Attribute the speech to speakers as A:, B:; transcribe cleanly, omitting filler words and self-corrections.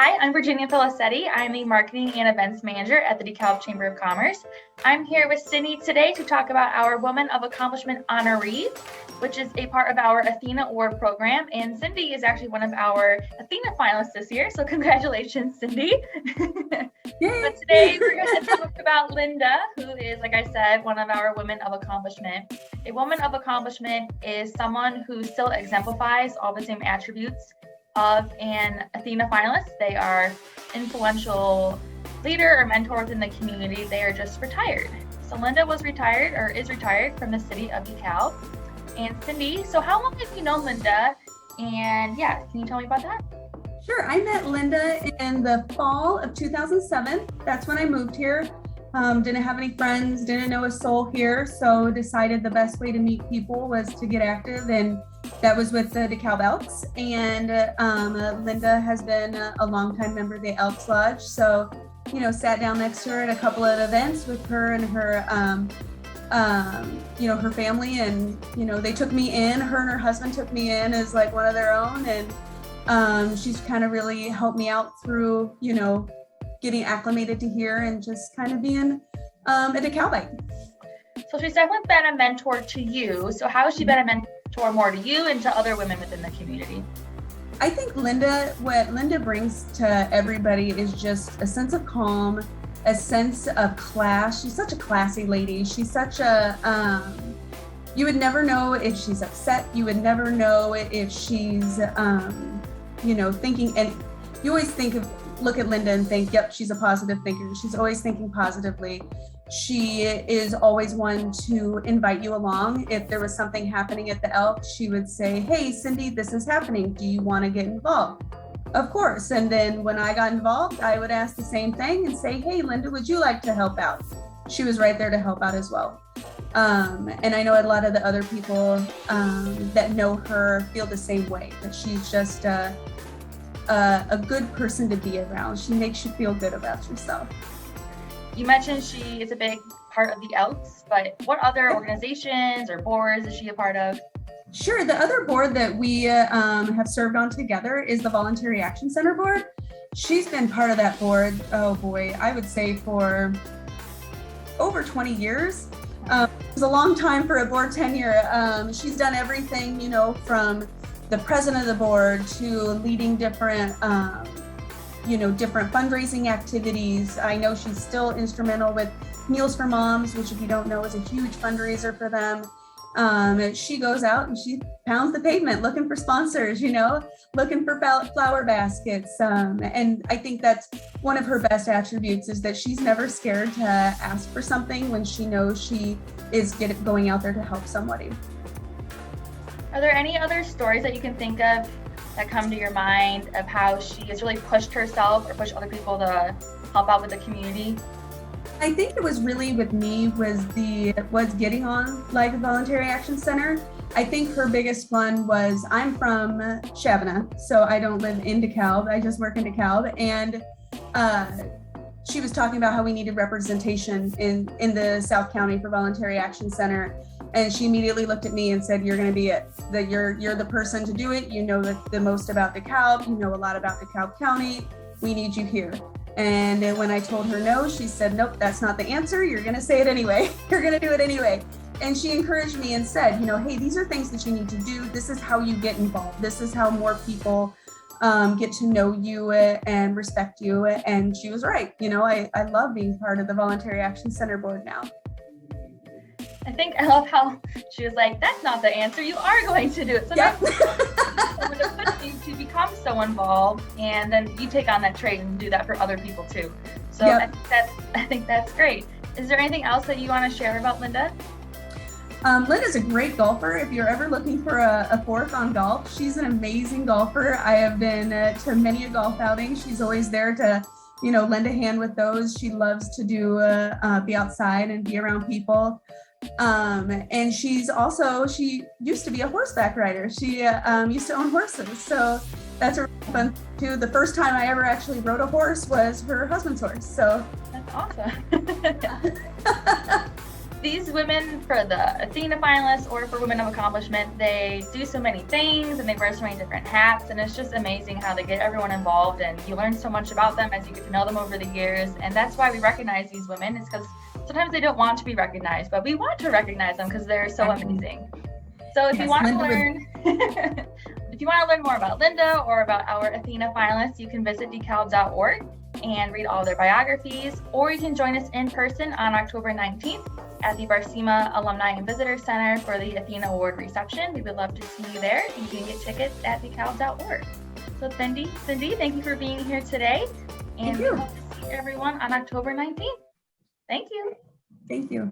A: Hi, I'm Virginia Felicetti. I'm the Marketing and Events Manager at the DeKalb Chamber of Commerce. I'm here with Cindy today to talk about our Woman of Accomplishment Honoree, which is a part of our ATHENA Award program. And Cindy is actually one of our ATHENA finalists this year, so congratulations, Cindy. But today we're going to talk about Linda, who is, like I said, one of our Women of Accomplishment. A Woman of Accomplishment is someone who still exemplifies all the same attributes of an ATHENA finalist. They are influential leader or mentor within the community. They are just retired. So Linda was retired or is retired from the city of DeKalb. And Cindy, so how long have you known Linda? And yeah, can you tell me about that?
B: Sure. I met Linda in the fall of 2007. That's when I moved here. Didn't have any friends, didn't know a soul here, so decided the best way to meet people was to get active, and that was with the DeKalb Elks. And Linda has been a longtime member of the Elks Lodge, so sat down next to her at a couple of events with her and her her family, and they took me in. Her and her husband took me in as like one of their own, and she's kind of really helped me out through getting acclimated to here and just kind of being a DeKalbite.
A: So she's definitely been a mentor to you. So how has she been a mentor more to you and to other women within the community?
B: I think what Linda brings to everybody is just a sense of calm, a sense of class. She's such a classy lady. She's such a, you would never know if she's upset. You would never know if she's, thinking, and you always look at Linda and think, yep, she's a positive thinker. She's always thinking positively. She is always one to invite you along. If there was something happening at the Elk, she would say, hey, Cindy, this is happening. Do you want to get involved? Of course. And then when I got involved, I would ask the same thing and say, hey, Linda, would you like to help out? She was right there to help out as well. And I know a lot of the other people that know her feel the same way, that she's just a good person to be around. She makes you feel good about yourself.
A: You mentioned she is a big part of the Elks, but what other organizations or boards is she a part of?
B: Sure. The other board that we have served on together is the Voluntary Action Center board. She's been part of that board, oh boy, I would say for over 20 years. It's a long time for a board tenure. She's done everything, from the president of the board to leading different different fundraising activities. I know she's still instrumental with Meals for Moms, which if you don't know is a huge fundraiser for them. She goes out and she pounds the pavement looking for sponsors, looking for flower baskets. And I think that's one of her best attributes, is that she's never scared to ask for something when she knows she is going out there to help somebody.
A: Are there any other stories that you can think of that come to your mind of how she has really pushed herself or pushed other people to help out with the community?
B: I think it was really with me was getting on like Voluntary Action Center. I think her biggest one was, I'm from Shabana, so I don't live in DeKalb. I just work in DeKalb, and she was talking about how we needed representation in the South County for Voluntary Action Center. And she immediately looked at me and said, you're going to be it, that you're the person to do it. You know the most about DeKalb. You know a lot about DeKalb County. We need you here. And when I told her no, she said, nope, that's not the answer. You're going to say it anyway. You're going to do it anyway. And she encouraged me and said, hey, these are things that you need to do. This is how you get involved. This is how more people get to know you and respect you. And she was right. I love being part of the Voluntary Action Center board now.
A: I love how she was like, that's not the answer. You are going to do it. So
B: yep.
A: Someone to push you to become so involved, and then you take on that trait and do that for other people too. So yep. I think that's great. Is there anything else that you want to share about Linda?
B: Linda's a great golfer. If you're ever looking for a fourth on golf, she's an amazing golfer. I have been to many a golf outing. She's always there to lend a hand with those. She loves to be outside and be around people. And she used to be a horseback rider. She used to own horses. So that's a really fun too. The first time I ever actually rode a horse was her husband's horse. So
A: that's awesome. these women, for the Athena finalists or for Women of Accomplishment, they do so many things and they wear so many different hats, and it's just amazing how they get everyone involved, and you learn so much about them as you get to know them over the years. And that's why we recognize these women, is because sometimes they don't want to be recognized, but we want to recognize them because they're so amazing. So if you want to learn if you want to learn more about Linda or about our Athena finalists, you can visit DeKalb.org and read all their biographies, or you can join us in person on October 19th at the Barcema Alumni and Visitor Center for the Athena Award reception. We would love to see you there. You can get tickets at DeKalb.org. So Cindy, thank you for being here today. And we hope to see everyone on October 19th. Thank you.
B: Thank you.